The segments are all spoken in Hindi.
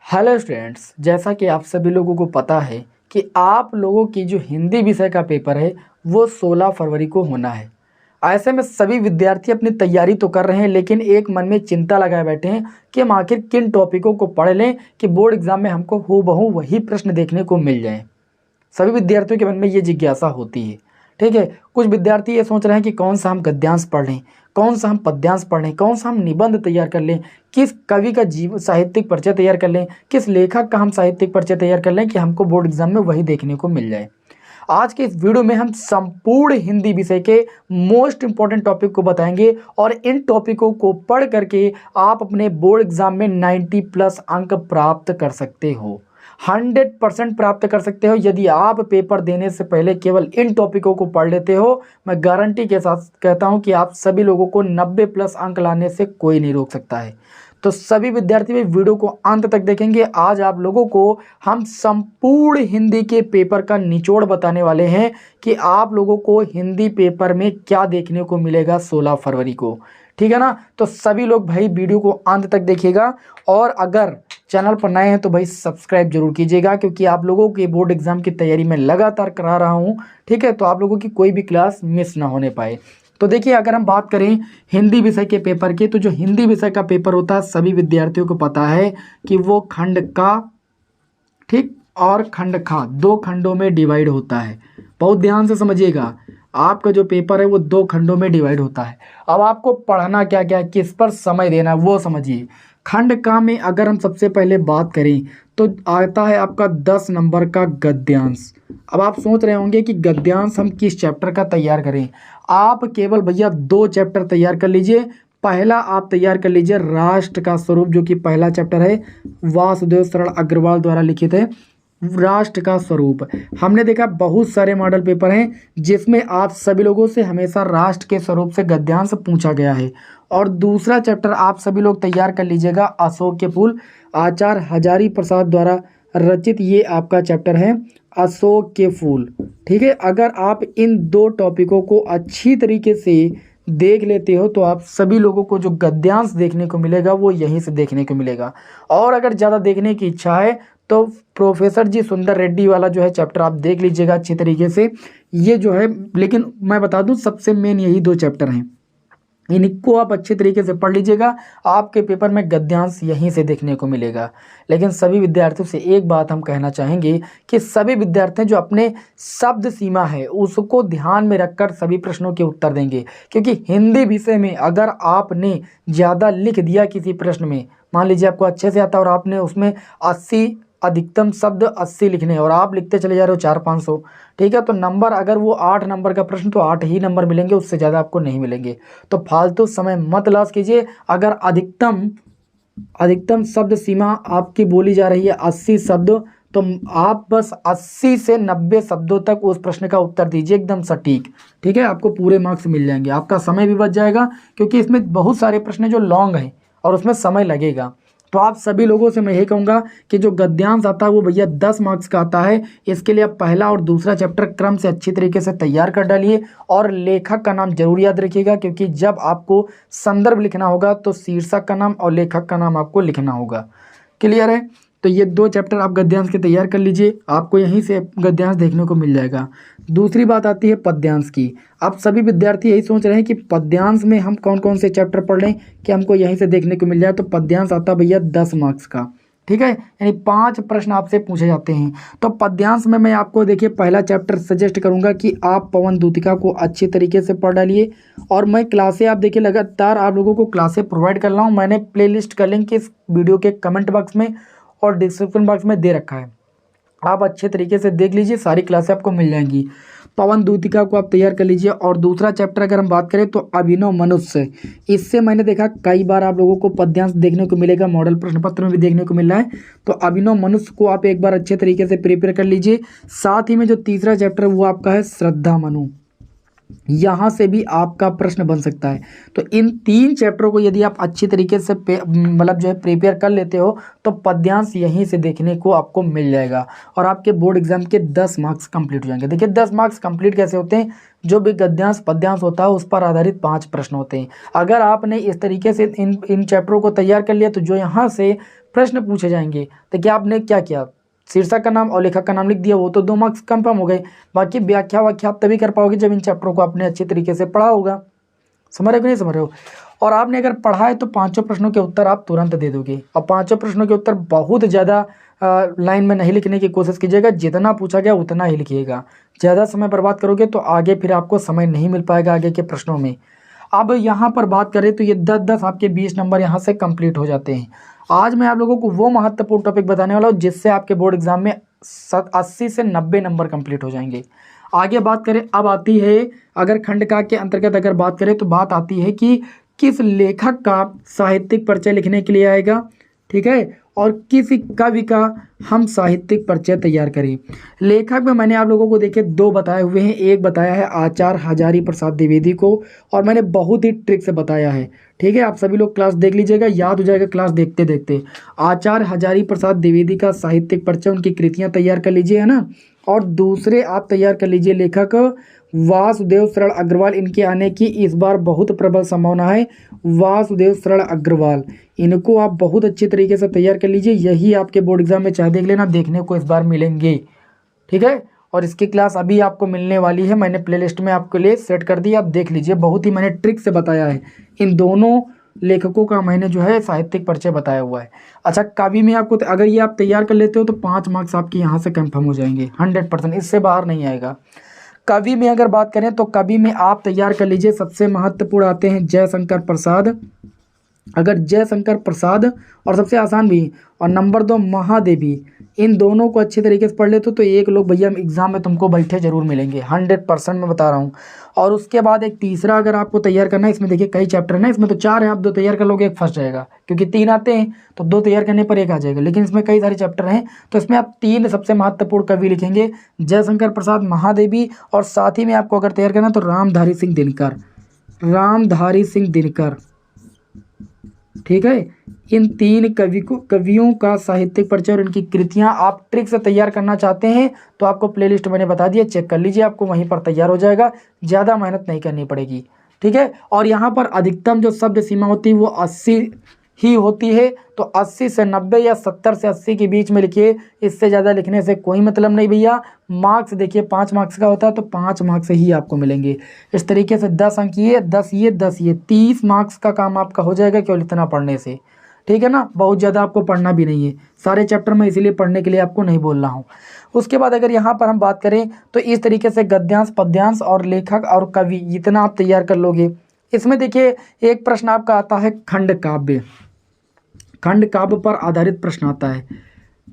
हेलो स्टूडेंट्स, जैसा कि आप सभी लोगों को पता है कि आप लोगों की जो हिंदी विषय का पेपर है वो 16 फरवरी को होना है। ऐसे में सभी विद्यार्थी अपनी तैयारी तो कर रहे हैं, लेकिन एक मन में चिंता लगाए बैठे हैं कि हम आखिर किन टॉपिकों को पढ़ लें कि बोर्ड एग्जाम में हमको हूबहू वही प्रश्न देखने को मिल जाए। सभी विद्यार्थियों के मन में ये जिज्ञासा होती है। ठीक है, कुछ विद्यार्थी ये सोच रहे हैं कि कौन सा हम गद्यांश पढ़ लें, कौन सा हम पद्यांश पढ़ लें, कौन सा हम निबंध तैयार कर लें, किस कवि का जीव साहित्यिक परिचय तैयार कर लें, किस लेखक का हम साहित्यिक परिचय तैयार कर लें कि हमको बोर्ड एग्जाम में वही देखने को मिल जाए। आज के इस वीडियो में हम संपूर्ण हिंदी विषय के मोस्ट इंपॉर्टेंट टॉपिक को बताएंगे और इन टॉपिकों को पढ़ करके आप अपने बोर्ड एग्जाम में 90+ अंक प्राप्त कर सकते हो, 100% प्राप्त कर सकते हो यदि आप पेपर देने से पहले केवल इन टॉपिकों को पढ़ लेते हो। मैं गारंटी के साथ कहता हूं कि आप सभी लोगों को 90+ अंक लाने से कोई नहीं रोक सकता है। तो सभी विद्यार्थी भी वीडियो को अंत तक देखेंगे। आज आप लोगों को हम संपूर्ण हिंदी के पेपर का निचोड़ बताने वाले हैं कि आप लोगों को हिंदी पेपर में क्या देखने को मिलेगा 16 फरवरी को। ठीक है ना, तो सभी लोग भाई वीडियो को अंत तक देखिएगा और अगर चैनल पर नए हैं तो भाई सब्सक्राइब जरूर कीजिएगा, क्योंकि आप लोगों के बोर्ड एग्जाम की तैयारी मैं लगातार करा रहा हूं। ठीक है, तो आप लोगों की कोई भी क्लास मिस ना होने पाए। तो देखिए, अगर हम बात करें हिंदी विषय के पेपर की, तो जो हिंदी विषय का पेपर होता है सभी विद्यार्थियों को पता है कि वो खंड का ठीक और खंड खा 2 खंडों में डिवाइड होता है। बहुत ध्यान से समझिएगा, आपका जो पेपर है वो 2 खंडों में डिवाइड होता है। अब आपको पढ़ना क्या क्या है, किस पर समय देना है वो समझिए। खंड का में अगर हम सबसे पहले बात करें तो आता है आपका 10 नंबर का गद्यांश। अब आप सोच रहे होंगे कि गद्यांश हम किस चैप्टर का तैयार करें। आप केवल भैया 2 चैप्टर तैयार कर लीजिए। पहला आप तैयार कर लीजिए राष्ट्र का स्वरूप, जो कि पहला चैप्टर है, वासुदेव शरण अग्रवाल द्वारा लिखित है राष्ट्र का स्वरूप। हमने देखा बहुत सारे मॉडल पेपर हैं जिसमें आप सभी लोगों से हमेशा राष्ट्र के स्वरूप से गद्यांश पूछा गया है। और दूसरा चैप्टर आप सभी लोग तैयार कर लीजिएगा अशोक के फूल, आचार्य हजारी प्रसाद द्वारा रचित ये आपका चैप्टर है अशोक के फूल। ठीक है, अगर आप इन 2 टॉपिकों को अच्छी तरीके से देख लेते हो तो आप सभी लोगों को जो गद्यांश देखने को मिलेगा वो यहीं से देखने को मिलेगा। और अगर ज़्यादा देखने की इच्छा है तो प्रोफेसर जी सुंदर रेड्डी वाला जो है चैप्टर आप देख लीजिएगा अच्छी तरीके से। ये जो है, लेकिन मैं बता दूं सबसे मेन यही 2 चैप्टर हैं, इनको आप अच्छे तरीके से पढ़ लीजिएगा। आपके पेपर में गद्यांश यहीं से देखने को मिलेगा। लेकिन सभी विद्यार्थियों से एक बात हम कहना चाहेंगे कि सभी विद्यार्थी जो अपने शब्द सीमा है उसको ध्यान में रखकर सभी प्रश्नों के उत्तर देंगे, क्योंकि हिंदी विषय में अगर आपने ज़्यादा लिख दिया किसी प्रश्न में, मान लीजिए आपको अच्छे से आता और आपने उसमें 80 अधिकतम शब्द 80 लिखने और आप लिखते चले जा रहे हो 400-500, ठीक है, तो नंबर अगर वो 8 नंबर का प्रश्न तो 8 ही नंबर मिलेंगे, उससे ज़्यादा आपको नहीं मिलेंगे। तो फालतू समय मत लॉस कीजिए। अगर अधिकतम शब्द सीमा आपकी बोली जा रही है 80 शब्द, तो आप बस 80 से 90 शब्दों तक उस प्रश्न का उत्तर दीजिए एकदम सटीक। ठीक है, आपको पूरे मार्क्स मिल जाएंगे, आपका समय भी बच जाएगा, क्योंकि इसमें बहुत सारे प्रश्न जो लॉन्ग हैं और उसमें समय लगेगा। तो आप सभी लोगों से मैं यही कहूँगा कि जो गद्यांश आता है वो भैया 10 मार्क्स का आता है। इसके लिए आप पहला और दूसरा चैप्टर क्रम से अच्छी तरीके से तैयार कर डालिए और लेखक का नाम जरूर याद रखिएगा, क्योंकि जब आपको संदर्भ लिखना होगा तो शीर्षक का नाम और लेखक का नाम आपको लिखना होगा। क्लियर है? तो ये 2 चैप्टर आप गद्यांश के तैयार कर लीजिए, आपको यहीं से गद्यांश देखने को मिल जाएगा। दूसरी बात आती है पद्यांश की। आप सभी विद्यार्थी यही सोच रहे हैं कि पद्यांश में हम कौन कौन से चैप्टर पढ़ लें कि हमको यहीं से देखने को मिल जाए। तो पद्यांश आता भैया 10 मार्क्स का। ठीक है, यानी 5 प्रश्न आपसे पूछे जाते हैं। तो पद्यांश में मैं आपको देखिए पहला चैप्टर सजेस्ट करूंगा कि आप पवन दूतिका को अच्छी तरीके से पढ़ डालिए। और मैं क्लासें आप देखिए लगातार आप लोगों को क्लासें प्रोवाइड कर रहा हूँ। मैंने प्लेलिस्ट का लिंक इस वीडियो के कमेंट बॉक्स में और डिस्क्रिप्शन बॉक्स में दे रखा है, आप अच्छे तरीके से देख लीजिए, सारी क्लासें आपको मिल जाएंगी। पवन दूतिका को आप तैयार कर लीजिए। और दूसरा चैप्टर अगर हम बात करें तो अभिनव मनुष्य, इससे मैंने देखा कई बार आप लोगों को पद्यांश देखने को मिलेगा, मॉडल प्रश्न पत्र में भी देखने को मिल रहा है। तो अभिनव मनुष्य को आप एक बार अच्छे तरीके से प्रिपेयर कर लीजिए। साथ ही में जो तीसरा चैप्टर वो आपका है श्रद्धा मनु, यहाँ से भी आपका प्रश्न बन सकता है। तो इन 3 चैप्टरों को यदि आप अच्छी तरीके से मतलब जो है प्रिपेयर कर लेते हो तो पद्यांश यहीं से देखने को आपको मिल जाएगा और आपके बोर्ड एग्जाम के 10 मार्क्स कंप्लीट हो जाएंगे। देखिए 10 मार्क्स कंप्लीट कैसे होते हैं, जो भी गद्यांश पद्यांश होता है उस पर आधारित 5 प्रश्न होते हैं। अगर आपने इस तरीके से इन चैप्टरों को तैयार कर लिया तो जो यहाँ से प्रश्न पूछे जाएंगे। तो क्या आपने क्या किया, शीर्षक का नाम और लेखक का नाम लिख दिया, वो तो 2 मार्क्स कंफर्म हो गए। बाकी व्याख्या आप तभी कर पाओगे जब इन चैप्टरों को आपने अच्छी तरीके से पढ़ा होगा। समझ रहे हो कि नहीं समझ रहे हो? और आपने अगर पढ़ा है तो 5 प्रश्नों के उत्तर आप तुरंत दे दोगे। और 5 प्रश्नों के उत्तर बहुत ज़्यादा लाइन में नहीं लिखने की कोशिश कीजिएगा, जितना पूछा गया उतना ही लिखिएगा। ज़्यादा समय बर्बाद करोगे तो आगे फिर आपको समय नहीं मिल पाएगा आगे के प्रश्नों में। अब यहाँ पर बात करें तो ये 10-10 आपके 20 नंबर यहाँ से कंप्लीट हो जाते हैं। आज मैं आप लोगों को वो महत्वपूर्ण टॉपिक बताने वाला हूँ जिससे आपके बोर्ड एग्जाम में 80 से 90 नंबर कंप्लीट हो जाएंगे। आगे बात करें, अब आती है, अगर खंड का के अंतर्गत अगर बात करें तो बात आती है कि किस लेखक का साहित्यिक परिचय लिखने के लिए आएगा, ठीक है, और किस कवि का हम साहित्यिक परिचय तैयार करें। लेखक में मैंने आप लोगों को देखे 2 बताए हुए हैं। एक बताया है आचार्य हजारी प्रसाद द्विवेदी को, और मैंने बहुत ही ट्रिक से बताया है, ठीक है। आप सभी लोग क्लास देख लीजिएगा, याद हो जाएगा क्लास देखते देखते। आचार्य हजारी प्रसाद द्विवेदी का साहित्यिक परिचय, उनकी कृतियाँ तैयार कर लीजिए, है ना। और दूसरे आप तैयार कर लीजिए लेखक वासुदेव शरण अग्रवाल, इनके आने की इस बार बहुत प्रबल संभावना है। वासुदेव शरण अग्रवाल, इनको आप बहुत अच्छी तरीके से तैयार कर लीजिए। यही आपके बोर्ड एग्जाम में चाहे देख लेना, देखने को इस बार मिलेंगे, ठीक है। और इसकी क्लास अभी आपको मिलने वाली है, मैंने प्लेलिस्ट में आपके लिए सेट कर दी, आप देख लीजिए। बहुत ही मैंने ट्रिक से बताया है, इन दोनों लेखकों का मैंने जो है साहित्यिक परिचय बताया हुआ है। अच्छा, कवि में आपको अगर ये आप तैयार कर लेते हो तो 5 मार्क्स आपके यहाँ से कंफर्म हो जाएंगे 100%, इससे बाहर नहीं आएगा। कवि में अगर बात करें तो कवि में आप तैयार कर लीजिए, सबसे महत्वपूर्ण आते हैं जयशंकर प्रसाद। अगर जयशंकर प्रसाद, और सबसे आसान भी, और नंबर 2 महादेवी, इन दोनों को अच्छे तरीके से पढ़ लेते हो तो एक लोग भैया एग्जाम में तुमको बैठे जरूर मिलेंगे, 100% मैं बता रहा हूँ। और उसके बाद एक तीसरा अगर आपको तैयार करना है, इसमें देखिए कई चैप्टर हैं, इसमें तो 4 हैं, आप 2 तैयार कर लोगे, एक फंस जाएगा, क्योंकि 3 आते हैं तो 2 तैयार करने पर 1 आ जाएगा। लेकिन इसमें कई सारे चैप्टर हैं, तो इसमें आप 3 सबसे महत्वपूर्ण कवि लिखेंगे, जयशंकर प्रसाद, महादेवी, और साथ ही में आपको अगर तैयार करना तो रामधारी सिंह दिनकर, रामधारी सिंह दिनकर, ठीक है। इन 3 कवियों का साहित्यिक परिचय और इनकी कृतियां आप ट्रिक से तैयार करना चाहते हैं तो आपको प्लेलिस्ट मैंने बता दिया, चेक कर लीजिए, आपको वहीं पर तैयार हो जाएगा, ज़्यादा मेहनत नहीं करनी पड़ेगी, ठीक है। और यहाँ पर अधिकतम जो शब्द सीमा होती है वो 80 ही होती है, तो 80 से 90 या 70 से 80 के बीच में लिखिए, इससे ज़्यादा लिखने से कोई मतलब नहीं भैया। मार्क्स देखिए 5 मार्क्स का होता है तो 5 मार्क्स ही आपको मिलेंगे। इस तरीके से 10 अंक ये, 10 ये, 10 ये, 30 मार्क्स का काम आपका हो जाएगा केवल इतना पढ़ने से, ठीक है ना। बहुत ज़्यादा आपको पढ़ना भी नहीं है, सारे चैप्टर में इसीलिए पढ़ने के लिए आपको नहीं बोल रहा हूँ। उसके बाद अगर यहाँ पर हम बात करें तो इस तरीके से गद्यांश, पद्यांश और लेखक और कवि, इतना आप तैयार कर लोगे। इसमें देखिए एक प्रश्न आपका आता है खंड काव्य, खंड काव्य पर आधारित प्रश्न आता है।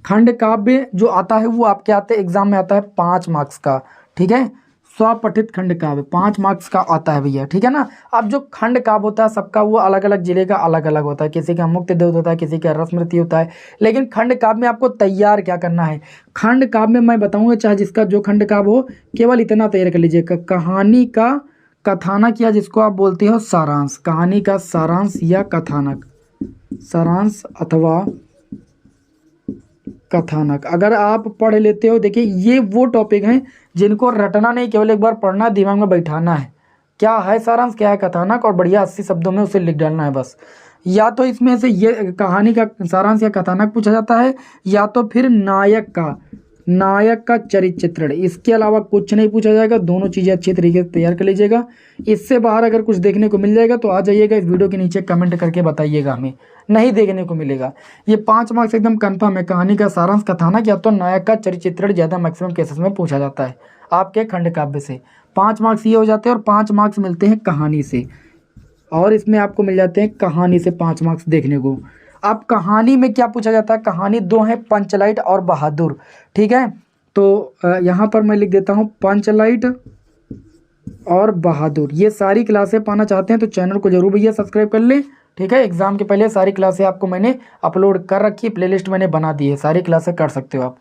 खंड काव्य जो आता है वो आपके आते एग्जाम में आता है 5 मार्क्स का, ठीक है। स्वपठित खंड काव्य 5 मार्क्स का आता है भैया, ठीक है ना। अब जो खंड काव्य होता है सबका वो अलग अलग जिले का अलग अलग होता है, किसी का मुक्तिदेव होता है, किसी का रसमृति होता है। लेकिन खंड काव्य में आपको तैयार क्या करना है, खंड काव्य में मैं बताऊंगा, चाहे जिसका जो खंड काव्य हो, केवल इतना तैयार कर लीजिएगा, कहानी का कथानक, या जिसको आप बोलते हो सारांश, कहानी का सारांश या कथानक, सारांश अथवा कथानक अगर आप पढ़ लेते हो। देखिए ये वो टॉपिक हैं जिनको रटना नहीं, केवल एक बार पढ़ना, दिमाग में बैठाना है, क्या है सारांश, क्या है कथानक, और बढ़िया 80 शब्दों में उसे लिख डालना है बस। या तो इसमें से ये कहानी का सारांश या कथानक पूछा जाता है, या तो फिर नायक का चरित्र चित्रण, इसके अलावा कुछ नहीं पूछा जाएगा। दोनों चीज़ें अच्छी तरीके से तैयार कर लीजिएगा। इससे बाहर अगर कुछ देखने को मिल जाएगा तो आ जाइएगा, इस वीडियो के नीचे कमेंट करके बताइएगा, हमें नहीं देखने को मिलेगा। ये 5 मार्क्स एकदम कंफर्म है, कहानी का सारांश, कथानक या तो नायक का चरित्र चित्रण ज़्यादा मैक्सिमम केसेस में पूछा जाता है आपके खंड काव्य से। 5 मार्क्स ये हो जाते हैं, और 5 मार्क्स मिलते हैं कहानी से, और इसमें आपको मिल जाते हैं कहानी से 5 मार्क्स देखने को। अब कहानी में क्या पूछा जाता है, कहानी 2 है, पंचलाइट और बहादुर, ठीक है। तो यहाँ पर मैं लिख देता हूँ पंचलाइट और बहादुर। ये सारी क्लासें पाना चाहते हैं तो चैनल को जरूर भैया सब्सक्राइब कर लें, ठीक है। एग्जाम के पहले सारी क्लासें आपको मैंने अपलोड कर रखी है, प्लेलिस्ट मैंने बना दी है, सारी क्लासें कर सकते हो आप।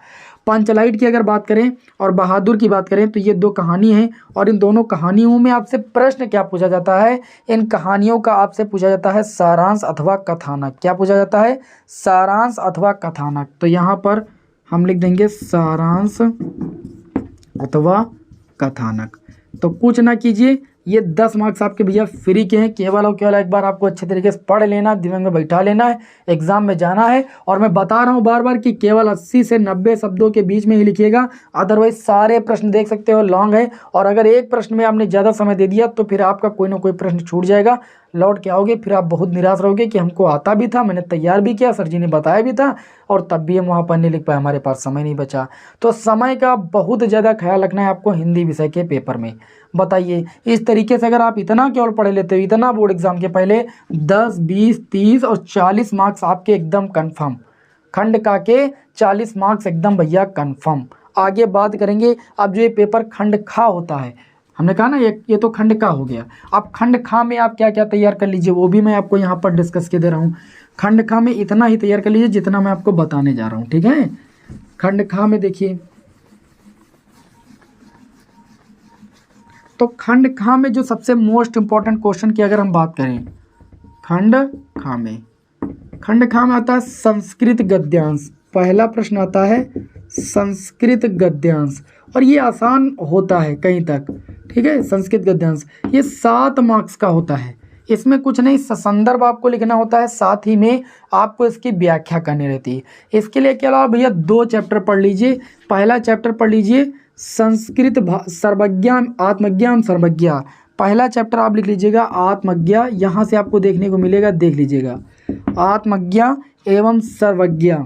पंचलाइट की अगर बात करें और बहादुर की बात करें तो ये 2 कहानी हैं, और इन दोनों कहानियों में आपसे प्रश्न क्या पूछा जाता है, इन कहानियों का आपसे पूछा जाता है सारांश अथवा कथानक। क्या पूछा जाता है, सारांश अथवा कथानक। तो यहाँ पर हम लिख देंगे सारांश अथवा कथानक। तो कुछ ना कीजिए, ये 10 मार्क्स आपके भैया फ्री के हैं। केवल और केवल एक बार आपको अच्छे तरीके से पढ़ लेना, दिमाग में बैठा लेना है, एग्जाम में जाना है। और मैं बता रहा हूँ बार बार कि केवल 80 से 90 शब्दों के बीच में ही लिखिएगा, अदरवाइज सारे प्रश्न देख सकते हो लॉन्ग है। और अगर एक प्रश्न में आपने ज़्यादा समय दे दिया तो फिर आपका कोई ना कोई प्रश्न छूट जाएगा, लौट के आओगे फिर आप बहुत निराश रहोगे कि हमको आता भी था, मैंने तैयार भी किया, सर जी ने बताया भी था, और तब भी हम वहाँ पर नहीं लिख पाए, हमारे पास समय नहीं बचा। तो समय का बहुत ज़्यादा ख्याल रखना है आपको हिंदी विषय के पेपर में। बताइए, इस तरीके से अगर आप इतना केवल पढ़ लेते हो, इतना बोर्ड एग्जाम के पहले 10, 20, 30 और 40 मार्क्स आपके एकदम कन्फर्म, खंड का के 40 मार्क्स एकदम भैया कन्फर्म। आगे बात करेंगे अब जो ये पेपर खंड खा होता है, हमने कहा ना ये तो खंड का हो गया। अब खंड खा में आप क्या क्या तैयार कर लीजिए वो भी मैं आपको यहाँ पर डिस्कस के दे रहा हूँ। खंड खा में इतना ही तैयार कर लीजिए जितना मैं आपको बताने जा रहा हूँ, ठीक है। खंड खा में देखिए, तो खंड खा में जो सबसे मोस्ट इंपॉर्टेंट क्वेश्चन की अगर हम बात करें, खंड खा में आता है संस्कृत गद्यांश। पहला प्रश्न आता है संस्कृत गद्यांश, और ये आसान होता है कहीं तक, ठीक है। संस्कृत गद्यांश ये 7 मार्क्स का होता है। इसमें कुछ नहीं, संदर्भ आपको लिखना होता है, साथ ही में आपको इसकी व्याख्या करनी रहती है। इसके लिए क्या भैया 2 चैप्टर पढ़ लीजिए। पहला चैप्टर पढ़ लीजिए संस्कृत सर्वज्ञा आत्मज्ञा सर्वज्ञा। पहला चैप्टर आप लिख लीजिएगा आत्मज्ञा, यहाँ से आपको देखने को मिलेगा, देख लीजिएगा आत्मज्ञा एवं सर्वज्ञा,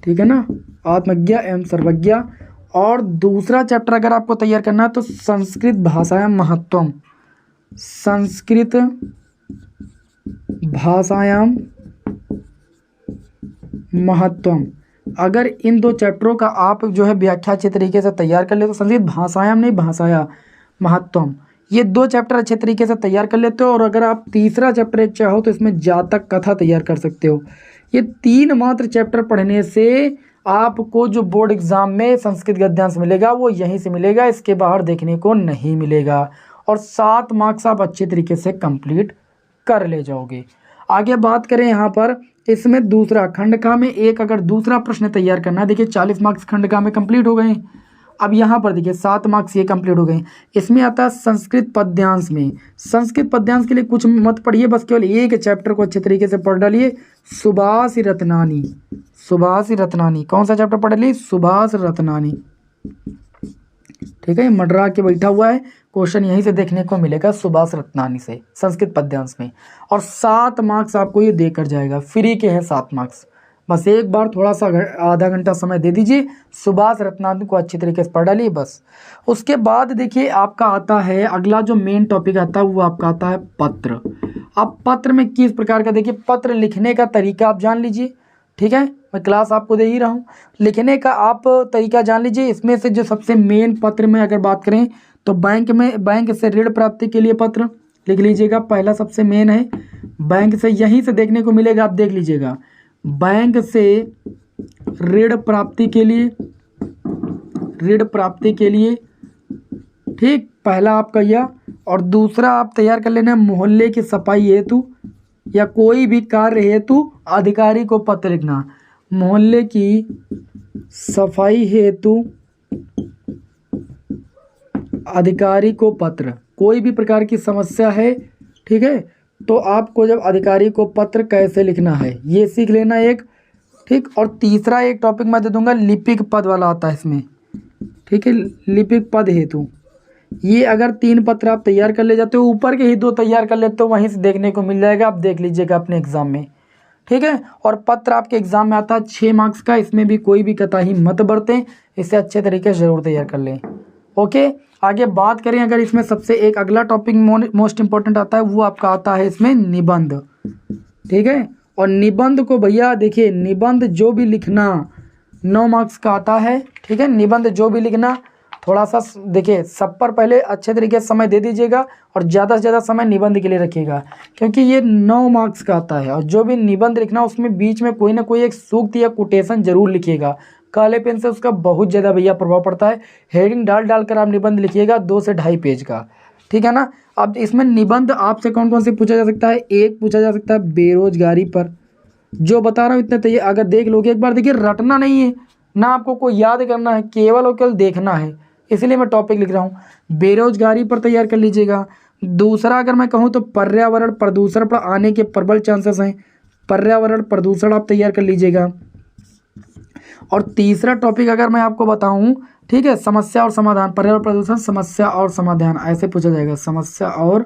ठीक है ना, आत्मज्ञा एवं सर्वज्ञा। और दूसरा चैप्टर अगर आपको तैयार करना है तो संस्कृत भाषायां महत्वम, संस्कृत भाषायां महत्वम। अगर इन 2 चैप्टरों का आप जो है व्याख्या अच्छे तरीके से तैयार कर ले तो संस्कृत भाषायां नहीं भाषाया महत्वम, ये 2 चैप्टर अच्छे तरीके से तैयार कर लेते हो। और अगर आप तीसरा चैप्टर चाहो तो इसमें जातक कथा तैयार कर सकते हो। ये 3 मात्र चैप्टर पढ़ने से आपको जो बोर्ड एग्जाम में संस्कृत गद्यांश मिलेगा वो यहीं से मिलेगा, इसके बाहर देखने को नहीं मिलेगा। और 7 मार्क्स आप अच्छे तरीके से कंप्लीट कर ले जाओगे। आगे बात करें यहाँ पर, इसमें दूसरा खंडका में एक अगर दूसरा प्रश्न तैयार करना है, देखिए 40 मार्क्स खंडका में कंप्लीट हो गए। अब यहाँ पर देखिए 7 मार्क्स ये कंप्लीट हो गए। इसमें आता है संस्कृत पद्यांश में। संस्कृत पद्यांश के लिए कुछ मत पढ़िए, बस केवल एक चैप्टर को अच्छे तरीके से पढ़ डालिए, सुभाष रत्नानी। सुभाष रत्नानी कौन सा चैप्टर पढ़ ली? सुभाष रत्नानी, ठीक है। मडरा के बैठा हुआ है, क्वेश्चन यहीं से देखने को मिलेगा सुभाष रत्नानी से संस्कृत पद्यांश में। और 7 मार्क्स आपको ये देकर जाएगा, फ्री के हैं 7 मार्क्स। बस एक बार थोड़ा सा आधा घंटा समय दे दीजिए, सुभाष रत्नानी को अच्छी तरीके से पढ़ डालिए बस। उसके बाद देखिए आपका आता है अगला जो मेन टॉपिक आता है वो आपका आता है पत्र। अब पत्र में किस प्रकार का, देखिए पत्र लिखने का तरीका आप जान लीजिए, ठीक है। मैं क्लास आपको दे ही रहा हूँ, लिखने का आप तरीका जान लीजिए। इसमें से जो सबसे मेन पत्र में अगर बात करें तो बैंक से ऋण प्राप्ति के लिए पत्र लिख लीजिएगा, पहला सबसे मेन है। बैंक से यहीं से देखने को मिलेगा, आप देख लीजिएगा, बैंक से ऋण प्राप्ति के लिए, ठीक, पहला आपका यह। और दूसरा आप तैयार कर लेना मोहल्ले की सफाई हेतु या कोई भी कार्य हेतु अधिकारी को पत्र लिखना। मोहल्ले की सफाई हेतु अधिकारी को पत्र, कोई भी प्रकार की समस्या है, ठीक है, तो आपको जब अधिकारी को पत्र कैसे लिखना है ये सीख लेना एक, ठीक। और तीसरा एक टॉपिक मैं दे दूंगा, लिपिक पद वाला आता है इसमें, ठीक है, लिपिक पद हेतु। ये अगर 3 पत्र आप तैयार कर ले जाते हो, ऊपर के ही 2 तैयार कर लेते हो, वहीं से देखने को मिल जाएगा, आप देख लीजिएगा अपने एग्जाम में, ठीक है। और पत्र आपके एग्जाम में आता है 6 मार्क्स का, इसमें भी कोई भी कोताही मत बरतें, इसे अच्छे तरीके से जरूर तैयार कर लें, ओके। आगे बात करें अगर इसमें सबसे एक अगला टॉपिक मोस्ट इंपॉर्टेंट आता है वो आपका आता है इसमें निबंध, ठीक है। और निबंध को भैया देखिए, निबंध जो भी लिखना 9 मार्क्स का आता है, ठीक है। निबंध जो भी लिखना थोड़ा सा देखिए सब पर पहले अच्छे तरीके से समय दे दीजिएगा और ज़्यादा से ज़्यादा समय निबंध के लिए रखिएगा, क्योंकि ये 9 मार्क्स का आता है। और जो भी निबंध लिखना उसमें बीच में कोई ना कोई एक सूक्त या कोटेशन जरूर लिखिएगा, काले पेन से उसका बहुत ज़्यादा भैया प्रभाव पड़ता है। हेडिंग डाल कर आप निबंध लिखिएगा 2 से 2.5 पेज का, ठीक है ना। अब इसमें निबंध आपसे कौन कौन से पूछा जा सकता है, एक पूछा जा सकता है बेरोजगारी पर, जो बता रहा हूँ इतने तैयार अगर देख लोगे एक बार, देखिए रटना नहीं है ना, आपको कोई याद करना है, केवल और केवल देखना है। इसलिए मैं टॉपिक लिख रहा हूँ। बेरोजगारी पर तैयार कर लीजिएगा। दूसरा अगर मैं कहूँ तो पर्यावरण प्रदूषण पर आने के प्रबल चांसेस हैं, पर्यावरण प्रदूषण आप तैयार कर लीजिएगा। और तीसरा टॉपिक अगर मैं आपको बताऊं, ठीक है, समस्या और समाधान, पर्यावरण प्रदूषण समस्या और समाधान, ऐसे पूछा जाएगा, समस्या और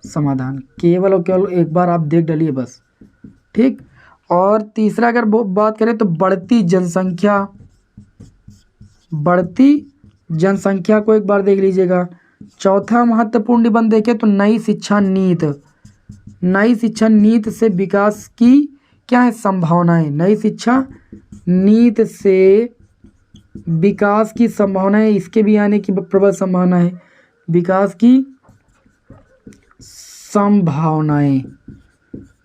समाधान, केवल और केवल एक बार आप देख डालिए बस, ठीक। और तीसरा अगर बात करें तो बढ़ती जनसंख्या को एक बार देख लीजिएगा। चौथा महत्वपूर्ण निबंध देखें तो नई शिक्षा नीति से विकास की क्या है संभावनाएं, नई शिक्षा नीति से विकास की संभावनाएं, इसके भी आने की प्रबल संभावना है, विकास की संभावनाएं।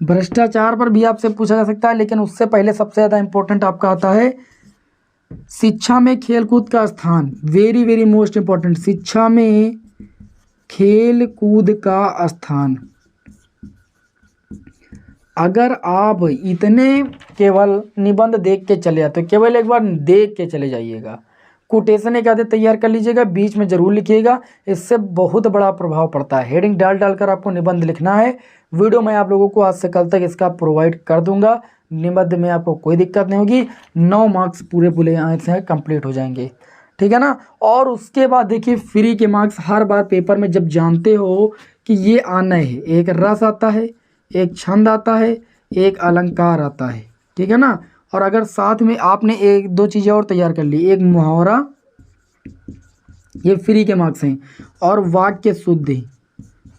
भ्रष्टाचार पर भी आपसे पूछा जा सकता है, लेकिन उससे पहले सबसे ज़्यादा इंपॉर्टेंट आपका आता है शिक्षा में खेलकूद का स्थान, वेरी वेरी मोस्ट इंपॉर्टेंट, शिक्षा में खेलकूद का स्थान। अगर आप इतने केवल निबंध देख के चले जाते, तो केवल एक बार देख के चले जाइएगा, कोटेशन एक आधे तैयार कर लीजिएगा, बीच में ज़रूर लिखिएगा, इससे बहुत बड़ा प्रभाव पड़ता है। हेडिंग डालकर आपको निबंध लिखना है। वीडियो मैं आप लोगों को आज से कल तक इसका प्रोवाइड कर दूंगा, निबंध में आपको कोई दिक्कत नहीं होगी। 9 मार्क्स पूरे यहाँ से कंप्लीट हो जाएंगे, ठीक है ना। और उसके बाद देखिए फ्री के मार्क्स हर बार पेपर में जब जानते हो कि ये आना है, एक रस आता है, एक छंद आता है, एक अलंकार आता है, ठीक है ना। और अगर साथ में आपने एक दो चीज़ें और तैयार कर ली, एक मुहावरा, ये फ्री के मार्क्स हैं, और वाक्य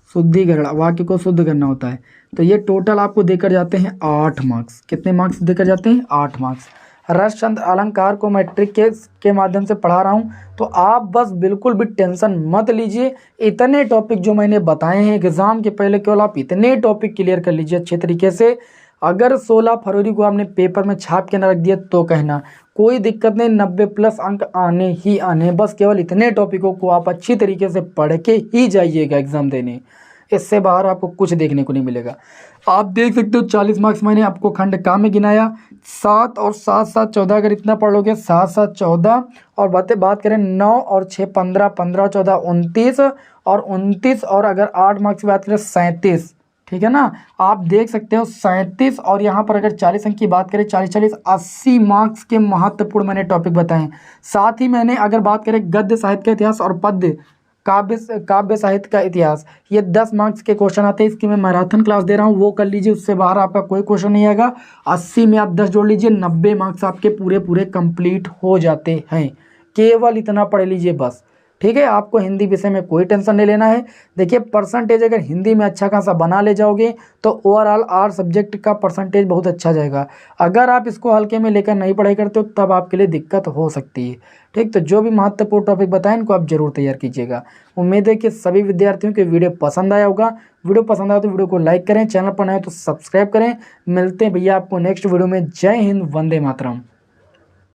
शुद्धिकरण, वाक्य को शुद्ध करना होता है, तो ये टोटल आपको देकर जाते हैं 8 मार्क्स। कितने मार्क्स देकर जाते हैं? 8 मार्क्स। रस छंद अलंकार को मैं ट्रिक के माध्यम से पढ़ा रहा हूँ, तो आप बस बिल्कुल भी टेंशन मत लीजिए। इतने टॉपिक जो मैंने बताए हैं एग्ज़ाम के पहले, केवल आप इतने टॉपिक क्लियर कर लीजिए अच्छे तरीके से। अगर 16 फरवरी को आपने पेपर में छाप के ना रख दिया तो कहना, कोई दिक्कत नहीं, 90+ अंक आने ही आने। बस केवल इतने टॉपिकों को आप अच्छी तरीके से पढ़ के ही जाइएगा एग्ज़ाम देने, इससे बाहर आपको कुछ देखने को नहीं मिलेगा। आप देख सकते हो 40 मार्क्स मैंने आपको खंड का में गिनाया, 7 और 7 7 14, अगर इतना पढ़ लोगे 7 7 14, और बात करें 9 और 6 15, 15 और 14 29, और 29, और अगर 8 मार्क्स की बात करें 37, ठीक है ना। आप देख सकते हो 37, और यहाँ पर अगर 40 अंक की बात करें 40 40 80 मार्क्स के महत्वपूर्ण मैंने टॉपिक बताए। साथ ही मैंने अगर बात करें गद्य साहित्य का इतिहास और पद्य काव्य साहित्य का इतिहास, ये 10 मार्क्स के क्वेश्चन आते हैं। इसकी मैं मैराथन क्लास दे रहा हूँ, वो कर लीजिए, उससे बाहर आपका कोई क्वेश्चन नहीं आएगा। 80 में आप 10 जोड़ लीजिए, 90 मार्क्स आपके पूरे कंप्लीट हो जाते हैं। केवल इतना पढ़ लीजिए बस, ठीक है। आपको हिंदी विषय में कोई टेंशन नहीं लेना है। देखिए परसेंटेज अगर हिंदी में अच्छा खासा बना ले जाओगे तो ओवरऑल 8 सब्जेक्ट का परसेंटेज बहुत अच्छा जाएगा। अगर आप इसको हल्के में लेकर नहीं पढ़ाई करते हो तब आपके लिए दिक्कत हो सकती है, ठीक। तो जो भी महत्वपूर्ण टॉपिक बताएं इनको आप जरूर तैयार कीजिएगा। उम्मीद है कि सभी विद्यार्थियों को वीडियो पसंद आया होगा। वीडियो पसंद आया तो वीडियो को लाइक करें, चैनल पर नए हो तो सब्सक्राइब करें। मिलते हैं भैया आपको नेक्स्ट वीडियो में। जय हिंद, वंदे मातरम।